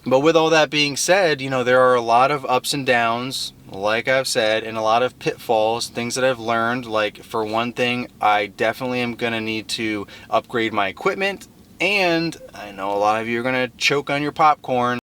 But with all that being said, there are a lot of ups and downs, like I've said, and a lot of pitfalls, things that I've learned. Like, for one thing, I definitely am going to need to upgrade my equipment, and I know a lot of you are going to choke on your popcorn.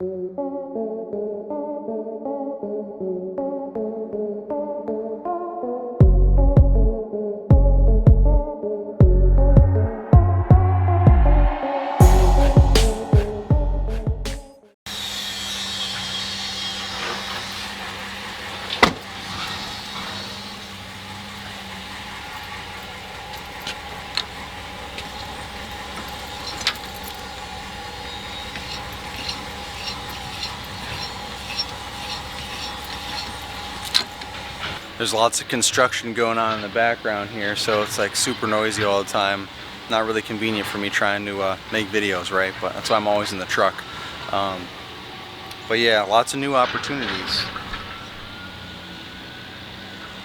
There's lots of construction going on in the background here, so it's like super noisy all the time. Not really convenient for me trying to make videos, right? But that's why I'm always in the truck. But yeah, lots of new opportunities.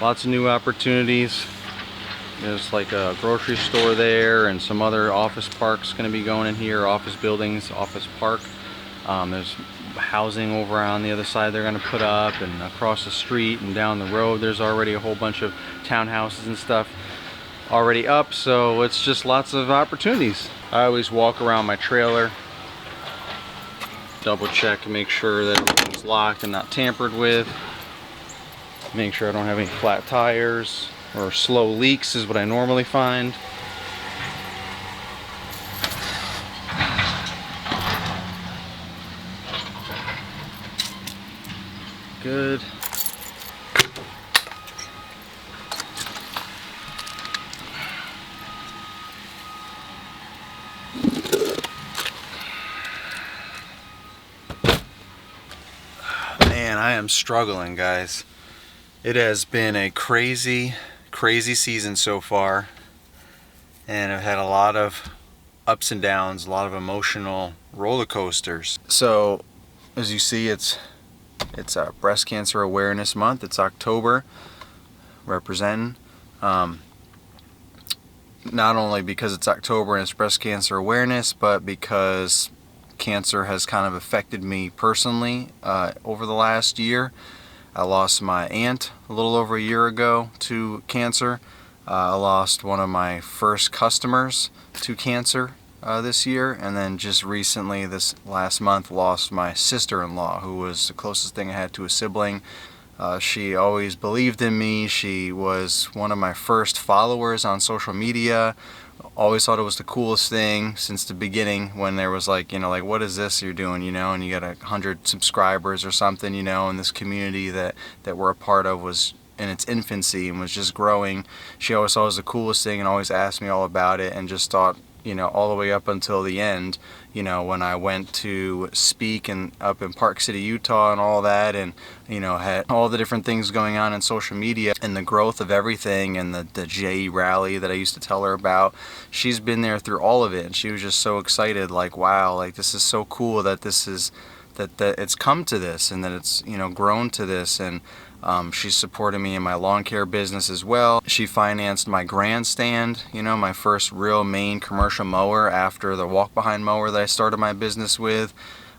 Lots of new opportunities. There's like a grocery store there and some other office parks going to be going in here, office buildings, office park. There's housing over on the other side they're going to put up, and across the street and down the road there's already a whole bunch of townhouses and stuff already up, so it's just lots of opportunities. I always walk around my trailer, double check and make sure that everything's locked and not tampered with, make sure I don't have any flat tires or slow leaks is what I normally find. Good. Man, I am struggling, guys. It has been a crazy season so far, and I've had a lot of ups and downs, a lot of emotional roller coasters. So, as you see, it's Breast Cancer Awareness Month. It's October, representing. Not only because it's October and it's breast cancer awareness, but because cancer has kind of affected me personally over the last year. I lost my aunt a little over a year ago to cancer. I lost one of my first customers to cancer this year, and then just recently, this last month, lost my sister-in-law, who was the closest thing I had to a sibling. She always believed in me. She was one of my first followers on social media. Always thought it was the coolest thing since the beginning, when there was like, what is this you're doing, and you got 100 subscribers or something, and this community that we're a part of was in its infancy and was just growing. She always thought it was the coolest thing and always asked me all about it, and just thought, all the way up until the end, when I went to speak up in Park City, Utah and all that, and, had all the different things going on in social media and the growth of everything, and the JE rally that I used to tell her about. She's been there through all of it, and she was just so excited, like, wow, like, this is so cool that that it's come to this, and that it's, grown to this. And she supported me in my lawn care business as well. She financed my grandstand, my first real main commercial mower after the walk-behind mower that I started my business with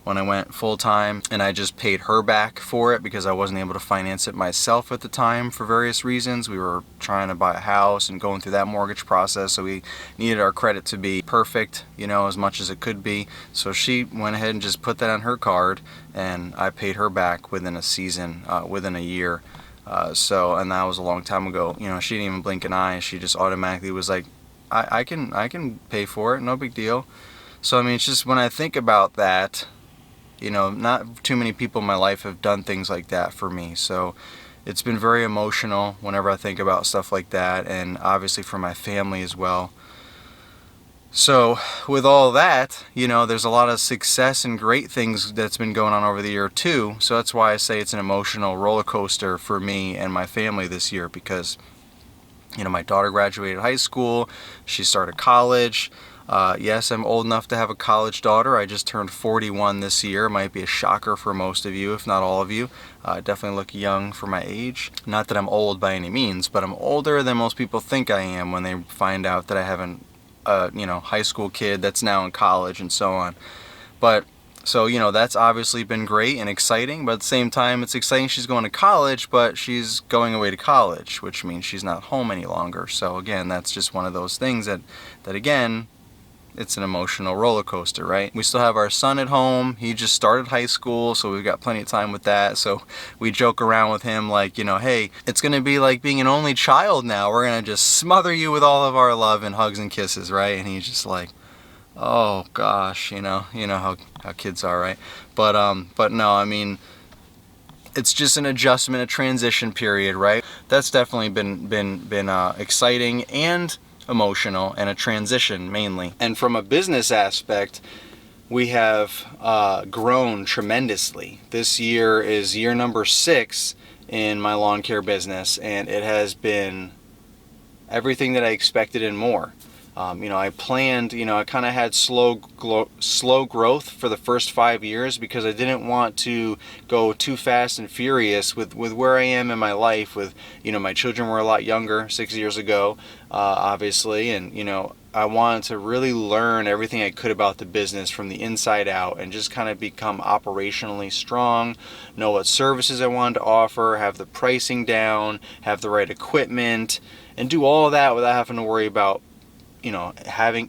when I went full-time, and I just paid her back for it because I wasn't able to finance it myself at the time for various reasons. We were trying to buy a house and going through that mortgage process, so we needed our credit to be perfect, as much as it could be. So she went ahead and just put that on her card, and I paid her back within a season, within a year. And that was a long time ago. She didn't even blink an eye. She just automatically was like, I can pay for it, no big deal. So I mean, it's just, when I think about that, not too many people in my life have done things like that for me. So it's been very emotional whenever I think about stuff like that, and obviously for my family as well. So with all that, there's a lot of success and great things that's been going on over the year too. So that's why I say it's an emotional roller coaster for me and my family this year, because my daughter graduated high school, she started college. Yes, I'm old enough to have a college daughter. I just turned 41 this year. It might be a shocker for most of you, if not all of you. I definitely look young for my age. Not that I'm old by any means, but I'm older than most people think I am when they find out that I have a high school kid that's now in college and so on. But So, that's obviously been great and exciting, but at the same time, it's exciting she's going to college, but she's going away to college, which means she's not home any longer. So again, that's just one of those things that again, it's an emotional roller coaster, right? We still have our son at home. He just started high school, so we've got plenty of time with that. So we joke around with him like, hey, it's going to be like being an only child now. We're going to just smother you with all of our love and hugs and kisses, right? And he's just like, oh gosh, you know how kids are, right? But no, I mean, it's just an adjustment, a transition period, right? That's definitely been exciting and emotional, and a transition mainly. And from a business aspect, we have grown tremendously. This year is year number 6 in my lawn care business, and it has been everything that I expected and more. I planned, I kind of had slow growth for the first 5 years because I didn't want to go too fast and furious with where I am in my life. With, my children were a lot younger 6 years ago, obviously, and, I wanted to really learn everything I could about the business from the inside out and just kind of become operationally strong, know what services I wanted to offer, have the pricing down, have the right equipment, and do all of that without having to worry about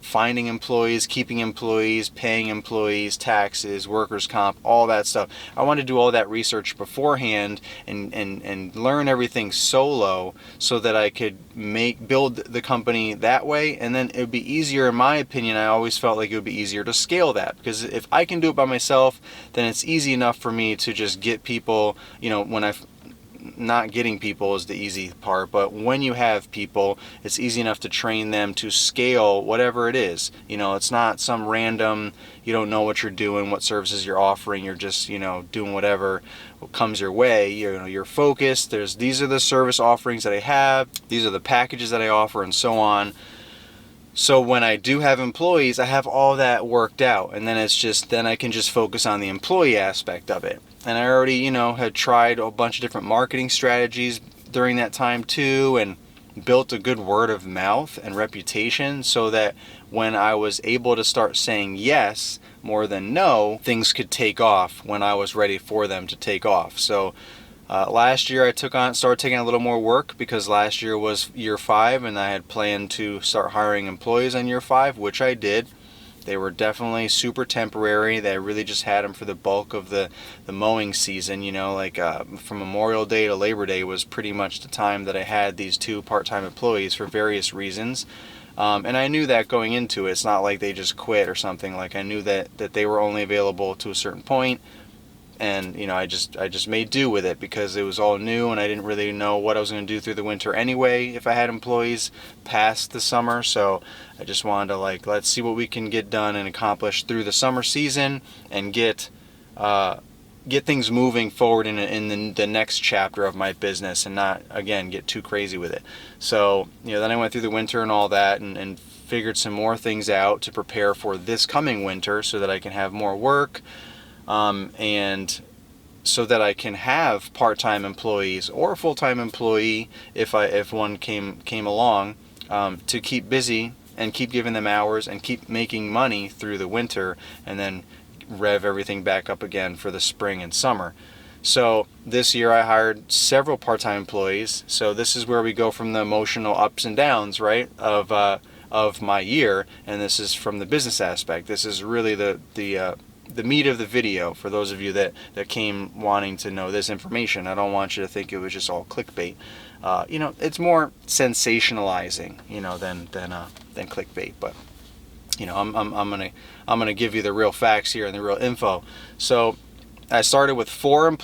finding employees, keeping employees, paying employees, taxes, workers' comp, all that stuff. I wanted to do all that research beforehand and learn everything solo so that I could build the company that way. And then it would be easier, in my opinion. I always felt like it would be easier to scale that, because if I can do it by myself, then it's easy enough for me to just get people, not getting people is the easy part, but when you have people, it's easy enough to train them to scale whatever it is. It's not some random, you don't know what you're doing, what services you're offering, you're just, doing whatever comes your way. You're focused. These are the service offerings that I have, these are the packages that I offer, and so on. So when I do have employees, I have all that worked out, and then I can just focus on the employee aspect of it. And I already, had tried a bunch of different marketing strategies during that time too, and built a good word of mouth and reputation so that when I was able to start saying yes more than no, things could take off when I was ready for them to take off. So last year I started taking a little more work, because last year was year 5 and I had planned to start hiring employees on year 5, which I did. They were definitely super temporary. They really just had them for the bulk of the mowing season. From Memorial Day to Labor Day was pretty much the time that I had these 2 part-time employees for various reasons. And I knew that going into it. It's not like they just quit or something. Like, I knew that they were only available to a certain point. And I just made do with it, because it was all new and I didn't really know what I was going to do through the winter anyway if I had employees past the summer. So I just wanted to let's see what we can get done and accomplish through the summer season, and get things moving forward in the next chapter of my business, and not, again, get too crazy with it. So then I went through the winter and all that, and figured some more things out to prepare for this coming winter so that I can have more work. And so that I can have part-time employees or a full-time employee if one came along, to keep busy and keep giving them hours and keep making money through the winter, and then rev everything back up again for the spring and summer. So this year I hired several part-time employees. So this is where we go from the emotional ups and downs, right, of my year, and this is from the business aspect. This is really the meat of the video for those of you that came wanting to know this information. I don't want you to think it was just all clickbait. It's more sensationalizing, than clickbait. But I'm gonna give you the real facts here and the real info. So I started with 4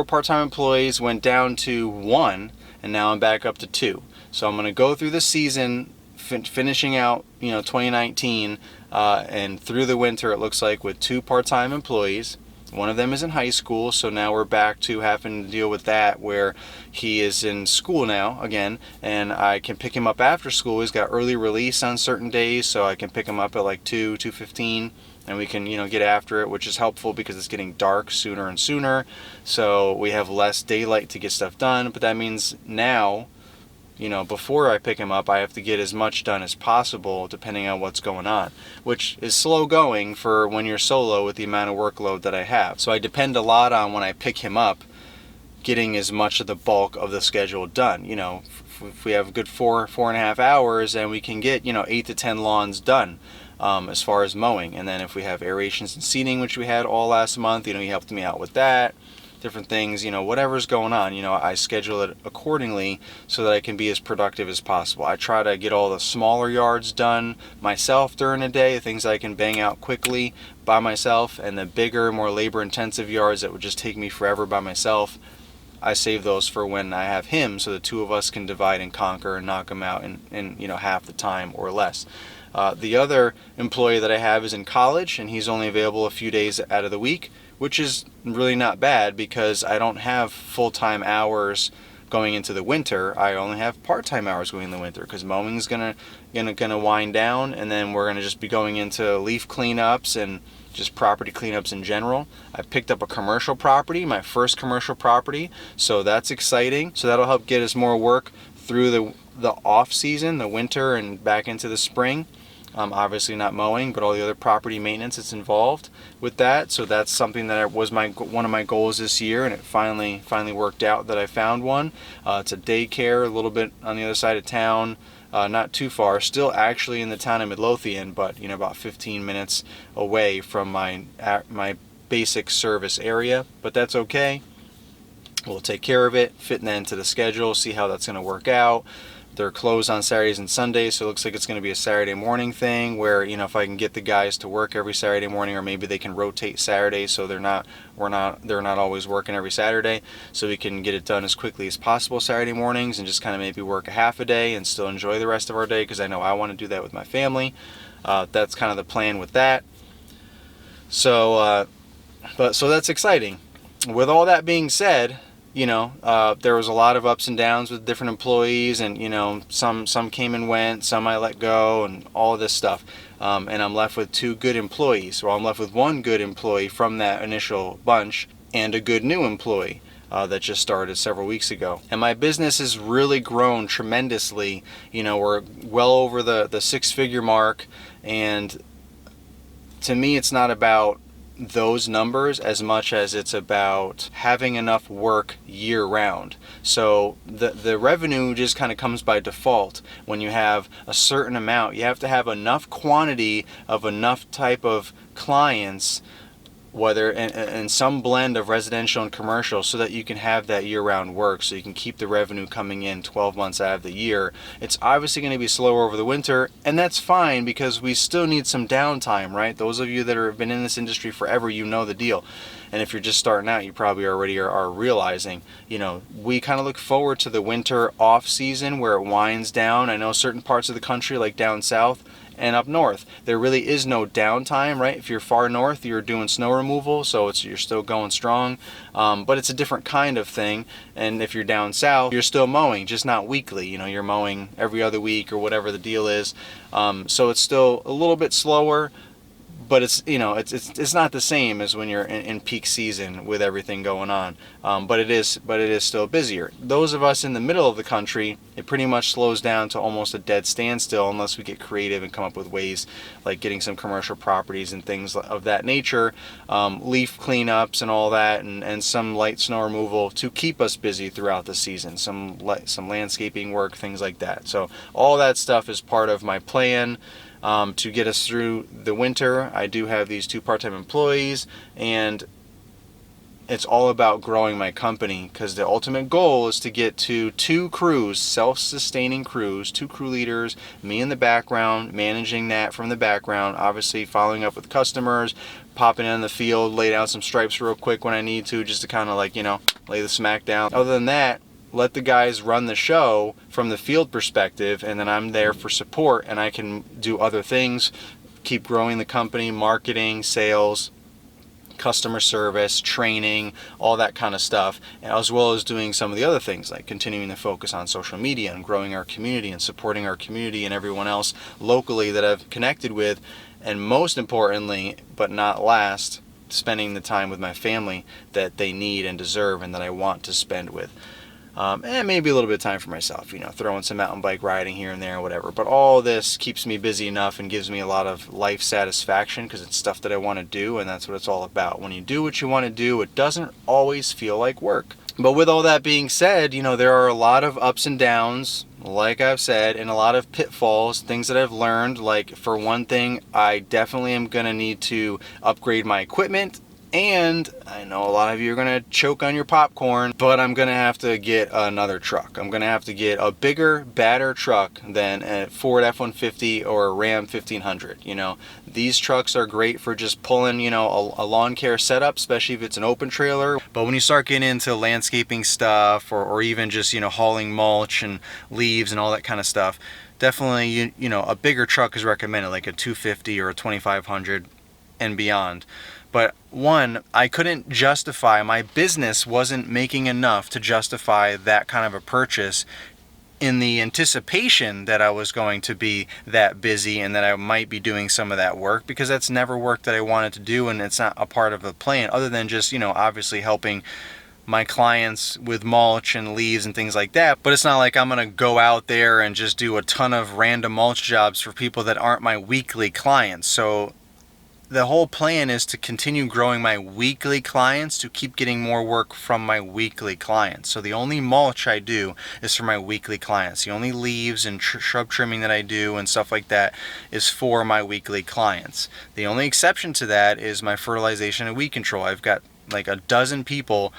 part-time employees, went down to 1, and now I'm back up to 2. So I'm gonna go through the season, finishing out 2019 and through the winter, it looks like, with 2 part-time employees. One of them is in high school, so now we're back to having to deal with that, where he is in school now again, and I can pick him up after school. He's got early release on certain days, so I can pick him up at 2:15, and we can get after it, which is helpful because it's getting dark sooner and sooner, so we have less daylight to get stuff done. But that means now before I pick him up, I have to get as much done as possible depending on what's going on, which is slow going for when you're solo with the amount of workload that I have. So I depend a lot on when I pick him up, getting as much of the bulk of the schedule done. If we have a good 4.5 hours, and we can get 8 to 10 lawns done as far as mowing. And then if we have aerations and seeding, which we had all last month, he helped me out with that, different things, whatever's going on, I schedule it accordingly so that I can be as productive as possible. I try to get all the smaller yards done myself during the day, things I can bang out quickly by myself, and the bigger, more labor intensive yards that would just take me forever by myself, I save those for when I have him, so the two of us can divide and conquer and knock them out in half the time or less. The other employee that I have is in college, and he's only available a few days out of the week, which is really not bad because I don't have full-time hours going into the winter. I only have part-time hours going in the winter because mowing's gonna wind down, and then we're gonna just be going into leaf cleanups and just property cleanups in general. I picked up a commercial property, my first commercial property, so that's exciting. So that'll help get us more work through the off season, the winter, and back into the spring. Obviously not mowing, but all the other property maintenance that's involved with that. So that's something that was one of my goals this year, and it finally worked out that I found one. It's a daycare a little bit on the other side of town. Not too far, still actually in the town of Midlothian, but about 15 minutes away from my basic service area. But that's okay. We'll take care of it, fit that into the schedule, see how that's going to work out. They're closed on Saturdays and Sundays, so it looks like it's going to be a Saturday morning thing where, if I can get the guys to work every Saturday morning, or maybe they can rotate Saturdays so they're not always working every Saturday, so we can get it done as quickly as possible Saturday mornings and just kind of maybe work a half a day and still enjoy the rest of our day, because I know I want to do that with my family. That's kind of the plan with that. So that's exciting. With all that being said, there was a lot of ups and downs with different employees, and some came and went, some I let go, and all of this stuff. And I'm left with 2 good employees. Well, I'm left with 1 good employee from that initial bunch and a good new employee that just started several weeks ago. And my business has really grown tremendously. We're well over the 6-figure mark, and to me, it's not about those numbers as much as it's about having enough work year round. So the revenue just kind of comes by default. When you have a certain amount, you have to have enough quantity of enough type of clients, whether in some blend of residential and commercial, so that you can have that year-round work, so you can keep the revenue coming in 12 months out of the year. It's obviously going to be slower over the winter, and that's fine because we still need some downtime, right? Those of you that have been in this industry forever, you know the deal. And if you're just starting out, you probably already are realizing, we kind of look forward to the winter off season where it winds down. I know certain parts of the country, like down south and up north, there really is no downtime, right? If you're far north, you're doing snow removal, so you're still going strong, but it's a different kind of thing. And if you're down south, you're still mowing, just not weekly. You're mowing every other week or whatever the deal is. So it's still a little bit slower, but it's not the same as when you're in peak season with everything going on. But it is still busier. Those of us in the middle of the country, it pretty much slows down to almost a dead standstill unless we get creative and come up with ways like getting some commercial properties and things of that nature, leaf cleanups and all that, and some light snow removal to keep us busy throughout the season. Some landscaping work, things like that. So all that stuff is part of my plan. To get us through the winter. I do have these 2 part-time employees, and it's all about growing my company, because the ultimate goal is to get to 2 crews, self-sustaining crews, 2 crew leaders, me in the background, managing that from the background, obviously following up with customers, popping in the field, lay down some stripes real quick when I need to, just to kind of lay the smack down. Other than that, let the guys run the show from the field perspective, and then I'm there for support, and I can do other things, keep growing the company, marketing, sales, customer service, training, all that kind of stuff, as well as doing some of the other things like continuing to focus on social media and growing our community and supporting our community and everyone else locally that I've connected with, and most importantly, but not last, spending the time with my family that they need and deserve and that I want to spend with. and maybe a little bit of time for myself, you know, throwing some mountain bike riding here and there or whatever. But all this keeps me busy enough and gives me a lot of life satisfaction because it's stuff that I want to do, and that's what it's all about. When you do what you want to do, it doesn't always feel like work. But with all that being said, you know, there are a lot of ups and downs, like I've said, and a lot of pitfalls, things that I've learned. Like, for one thing, I definitely am going to need to upgrade my equipment. And I know a lot of you are going to choke on your popcorn, but I'm going to have to get another truck. I'm going to have to get a bigger, badder truck than a Ford F-150 or a Ram 1500. You know, these trucks are great for just pulling, you know, a lawn care setup, especially if it's an open trailer. But when you start getting into landscaping stuff, or even just, you know, hauling mulch and leaves and all that kind of stuff, definitely, you know, a bigger truck is recommended, like a 250 or a 2500 and beyond. But one, I couldn't justify, my business wasn't making enough to justify that kind of a purchase in the anticipation that I was going to be that busy and that I might be doing some of that work, because that's never work that I wanted to do, and it's not a part of the plan other than just, you know, obviously helping my clients with mulch and leaves and things like that. But it's not like I'm gonna go out there and just do a ton of random mulch jobs for people that aren't my weekly clients. So the whole plan is to continue growing my weekly clients, to keep getting more work from my weekly clients. So the only mulch I do is for my weekly clients. The only leaves and shrub trimming that I do and stuff like that is for my weekly clients. The only exception to that is my fertilization and weed control. I've got like a dozen people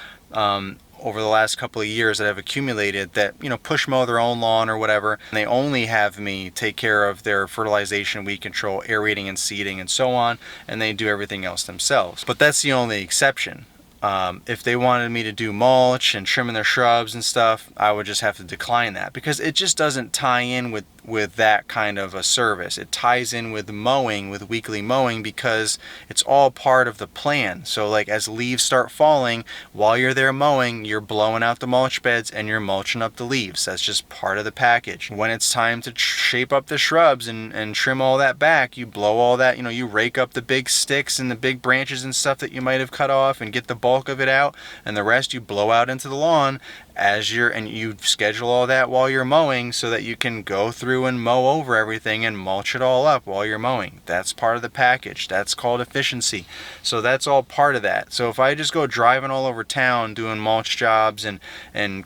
over the last couple of years that have accumulated that, you know, push mow their own lawn or whatever. And they only have me take care of their fertilization, weed control, aerating and seeding and so on, and they do everything else themselves. But that's the only exception. If they wanted me to do mulch and trimming their shrubs and stuff, I would just have to decline that, because it just doesn't tie in with that kind of a service. It ties in with mowing, with weekly mowing, because it's all part of the plan. So like, as leaves start falling, while you're there mowing, you're blowing out the mulch beds and you're mulching up the leaves. That's just part of the package. When it's time to shape up the shrubs and trim all that back, you blow all that, you know, you rake up the big sticks and the big branches and stuff that you might have cut off and get the bulk of it out, and the rest you blow out into the lawn and you schedule all that while you're mowing, so that you can go through and mow over everything and mulch it all up while you're mowing. That's part of the package. That's called efficiency. So that's all part of that. So if I just go driving all over town doing mulch jobs and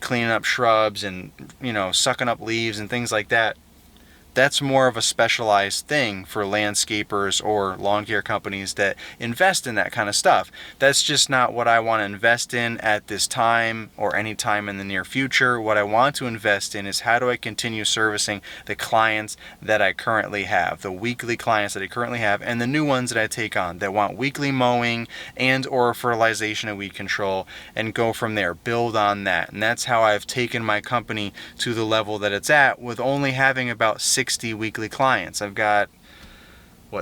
cleaning up shrubs and, you know, sucking up leaves and things like that, that's more of a specialized thing for landscapers or lawn care companies that invest in that kind of stuff. That's just not what I want to invest in at this time or any time in the near future. What I want to invest in is, how do I continue servicing the clients that I currently have, the weekly clients that I currently have, and the new ones that I take on that want weekly mowing and or fertilization and weed control, and go from there, build on that. And that's how I've taken my company to the level that it's at, with only having about 60 weekly clients. I've got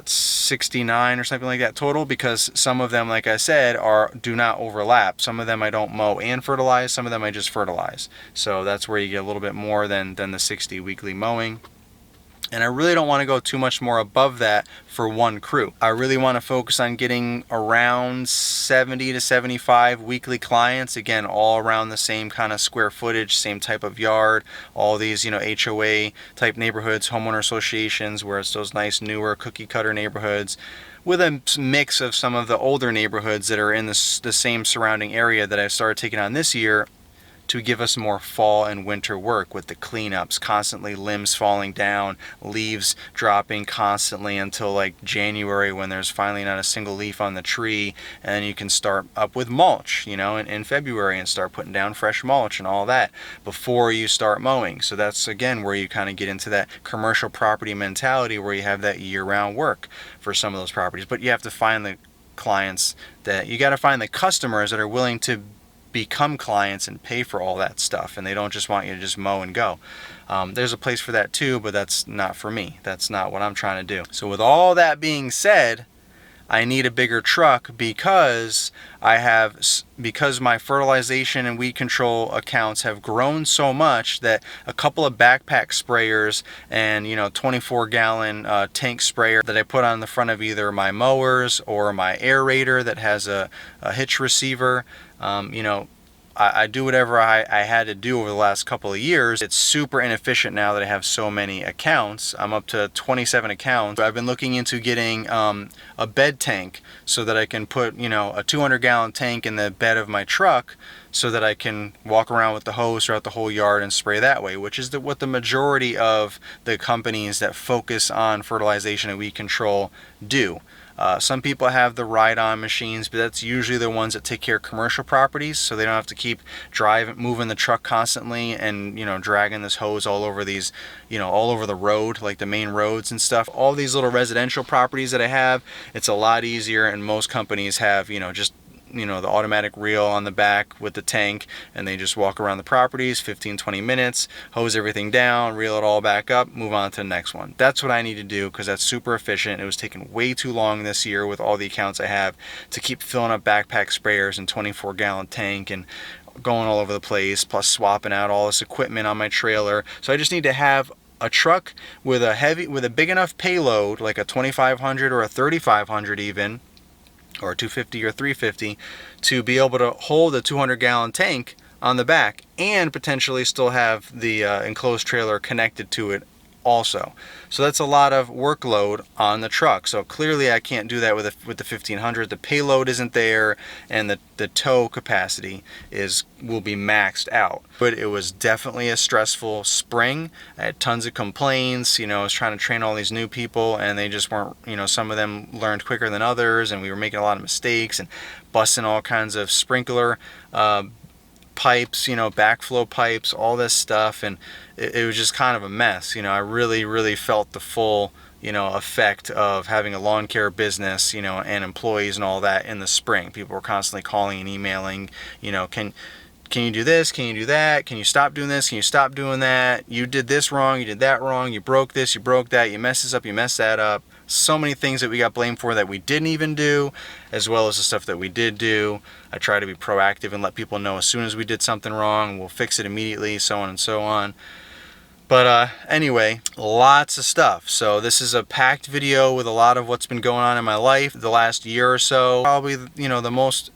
69 or something like that total, because some of them, like I said, do not overlap. Some of them I don't mow and fertilize, some of them I just fertilize. So that's where you get a little bit more than the 60 weekly mowing. And I really don't want to go too much more above that for one crew. I really want to focus on getting around 70 to 75 weekly clients, again, all around the same kind of square footage, same type of yard, all these, you know, HOA type neighborhoods, homeowner associations, where it's those nice newer cookie cutter neighborhoods, with a mix of some of the older neighborhoods that are in the same surrounding area that I started taking on this year, to give us more fall and winter work with the cleanups, constantly limbs falling down, leaves dropping constantly until like January, when there's finally not a single leaf on the tree, and then you can start up with mulch, you know, in February, and start putting down fresh mulch and all that before you start mowing. So that's, again, where you kind of get into that commercial property mentality, where you have that year-round work for some of those properties. But you have to find the clients you got to find the customers that are willing to become clients and pay for all that stuff, and they don't just want you to just mow and go. There's a place for that too, but that's not for me. That's not what I'm trying to do. So with all that being said, I need a bigger truck, because my fertilization and weed control accounts have grown so much that a couple of backpack sprayers and, you know, 24-gallon tank sprayer that I put on the front of either my mowers or my aerator that has a hitch receiver, you know, I do whatever I had to do over the last couple of years. It's super inefficient now that I have so many accounts. I'm up to 27 accounts. I've been looking into getting a bed tank so that I can put, you know, a 200-gallon tank in the bed of my truck so that I can walk around with the hose throughout the whole yard and spray that way, which is what the majority of the companies that focus on fertilization and weed control do. Some people have the ride-on machines, but that's usually the ones that take care of commercial properties, so they don't have to keep moving the truck constantly and, you know, dragging this hose all over these, you know, all over the road, like the main roads and stuff. All these little residential properties that I have, it's a lot easier, and most companies have, you know, just, you know, the automatic reel on the back with the tank, and they just walk around the properties 15-20 minutes, hose everything down, reel it all back up, move on to the next one. That's what I need to do because that's super efficient. It was taking way too long this year with all the accounts I have to keep filling up backpack sprayers and 24-gallon tank and going all over the place, plus swapping out all this equipment on my trailer. So I just need to have a truck with a big enough payload, like a 2500 or a 3500 even, or 250 or 350, to be able to hold a 200-gallon tank on the back and potentially still have the enclosed trailer connected to it also. So that's a lot of workload on the truck. So clearly I can't do that with the 1500. The payload isn't there, and the tow capacity will be maxed out. But it was definitely a stressful spring. I had tons of complaints. You know, I was trying to train all these new people, and they just weren't, you know, some of them learned quicker than others, and we were making a lot of mistakes and busting all kinds of sprinkler pipes, you know, backflow pipes, all this stuff, and it was just kind of a mess. You know, I really felt the full, you know, effect of having a lawn care business, you know, and employees and all that in the spring. People were constantly calling and emailing, you know, can you do this? Can you do that? Can you stop doing this? Can you stop doing that? You did this wrong, you did that wrong, you broke this, you broke that, you messed this up, you messed that up. So many things that we got blamed for that we didn't even do, as well as the stuff that we did do. I try to be proactive and let people know as soon as we did something wrong, we'll fix it immediately, so on and so on. But anyway, lots of stuff. So this is a packed video with a lot of what's been going on in my life the last year or so. Probably, you know, the most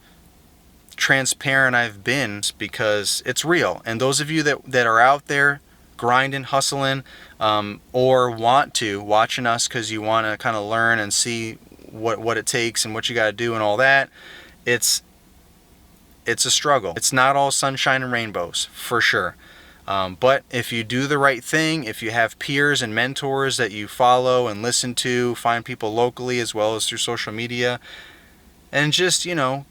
transparent I've been, because it's real. And those of you that are out there grinding, hustling, or watching us because you want to kind of learn and see what it takes and what you got to do and all that, it's a struggle. It's not all sunshine and rainbows, for sure. But if you do the right thing, if you have peers and mentors that you follow and listen to, find people locally as well as through social media, and just, you know,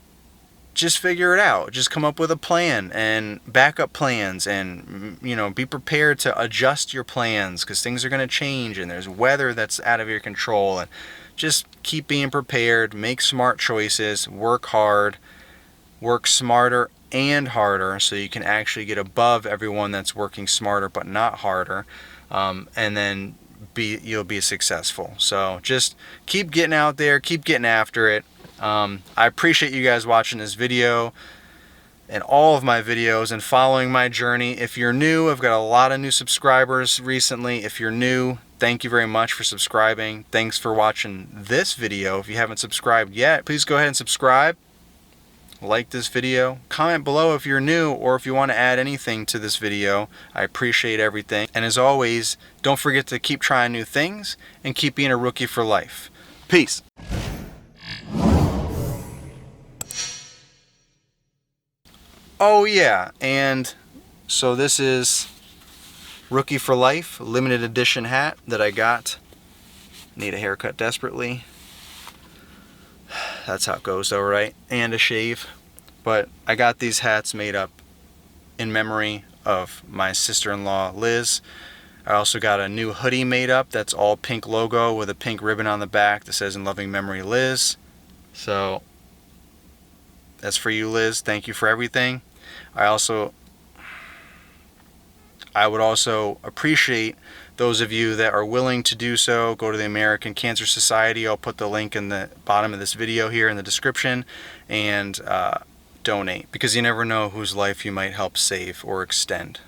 just figure it out. Just come up with a plan and backup plans, and, you know, be prepared to adjust your plans because things are going to change and there's weather that's out of your control. And just keep being prepared, make smart choices, work hard, work smarter and harder so you can actually get above everyone that's working smarter but not harder, and then you'll be successful. So just keep getting out there, keep getting after it. I appreciate you guys watching this video and all of my videos and following my journey. If you're new, I've got a lot of new subscribers recently. If you're new, thank you very much for subscribing. Thanks for watching this video. If you haven't subscribed yet, please go ahead and subscribe. Like this video, comment below if you're new or if you want to add anything to this video. I appreciate everything. And as always, don't forget to keep trying new things and keep being a rookie for life. Peace. Oh yeah, and so this is Rookie for Life limited edition hat that I got. Need a haircut desperately. That's how it goes though, right? And a shave. But I got these hats made up in memory of my sister-in-law Liz. I also got a new hoodie made up that's all pink logo with a pink ribbon on the back that says "In loving memory, Liz." So that's for you, Liz. Thank you for everything. I would also appreciate those of you that are willing to do so. Go to the American Cancer Society. I'll put the link in the bottom of this video here in the description, and donate, because you never know whose life you might help save or extend.